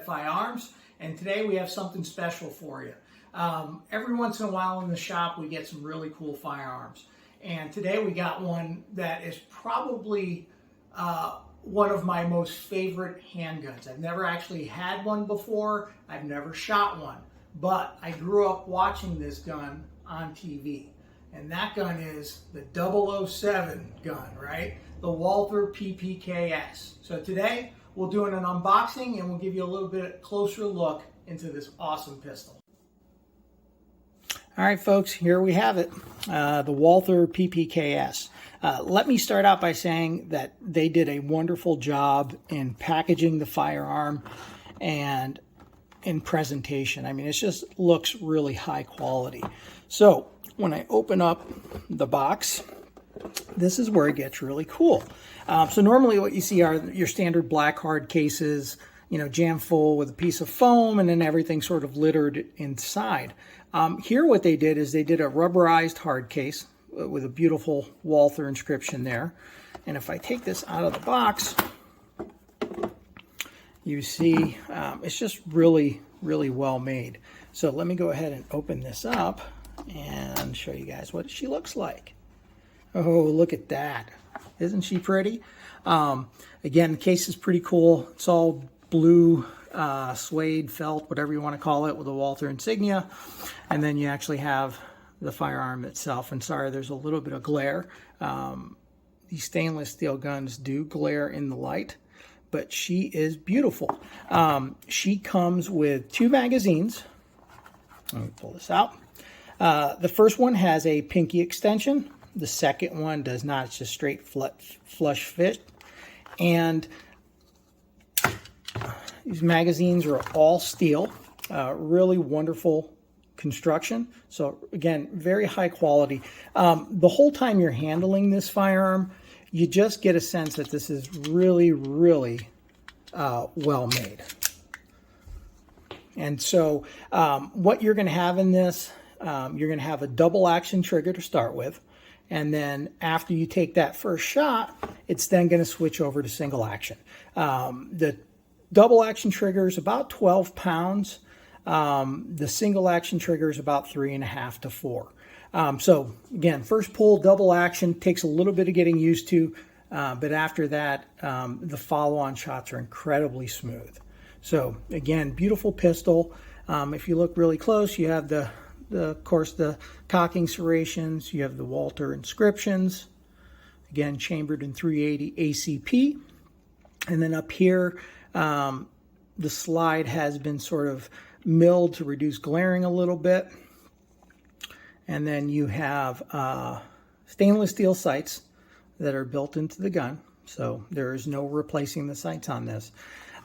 Edify Arms, and today we have something special for you. Every once in a while in the shop we get some really cool firearms, and today we got one that is probably one of my most favorite handguns. I've never actually had one before, I've never shot one, but I grew up watching this gun on TV. And that gun is the 007 gun, right? The Walther PPKs. So today, we'll do an unboxing and we'll give you a little bit closer look into this awesome pistol. All right, folks, here we have it, the Walther PPKs. Let me start out by saying that they did a wonderful job in packaging the firearm and in presentation. I mean, it just looks really high quality. So when I open up the box, this is where it gets really cool. So normally what you see are your standard black hard cases, you know, jam full with a piece of foam and then everything sort of littered inside. Here what they did is they did a rubberized hard case with a beautiful Walther inscription there. And if I take this out of the box, you see it's just really, really well made. So let me go ahead and open this up and show you guys what she looks like. Oh, look at that. Isn't she pretty? Again, the case is pretty cool. It's all blue suede felt, whatever you want to call it, with a Walther insignia. And then you actually have the firearm itself. And sorry, there's a little bit of glare. These stainless steel guns do glare in the light, but she is beautiful. She comes with 2 magazines. Let me pull this out. The first one has a pinky extension. The second one does not. It's just straight flush fit. And these magazines are all steel. Really wonderful construction. So again, very high quality. The whole time you're handling this firearm, you just get a sense that this is really, really well made. And so what you're going to have in this, you're going to have a double action trigger to start with. And then after you take that first shot, it's then going to switch over to single action. The double action trigger is about 12 pounds. The single action trigger is about 3.5 to 4. So again, first pull, double action, takes a little bit of getting used to. But after that, the follow-on shots are incredibly smooth. So again, beautiful pistol. If you look really close, you have of course, the cocking serrations. You have the Walther inscriptions. Again, chambered in 380 ACP. And then up here, the slide has been sort of milled to reduce glaring a little bit. And then you have stainless steel sights that are built into the gun. So there is no replacing the sights on this.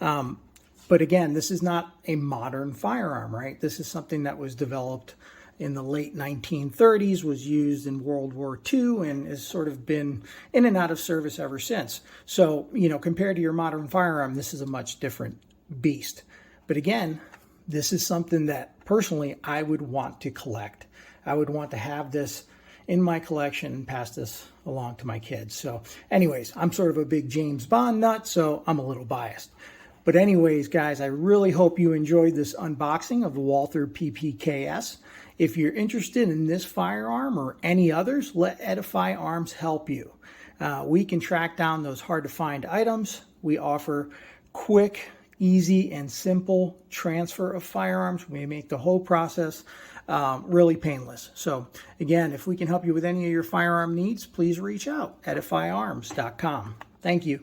But again, this is not a modern firearm, right? This is something that was developed in the late 1930s, was used in World War II, and has sort of been in and out of service ever since. So, you know, compared to your modern firearm, this is a much different beast. But again, this is something that personally I would want to collect. I would want to have this in my collection and pass this along to my kids. So anyways, I'm sort of a big James Bond nut, so I'm a little biased. But anyways, guys, I really hope you enjoyed this unboxing of the Walther PPKs. If you're interested in this firearm or any others, let Edify Arms help you. We can track down those hard-to-find items. We offer quick, easy, and simple transfer of firearms. We make the whole process really painless. So again, if we can help you with any of your firearm needs, please reach out, edifyarms.com. Thank you.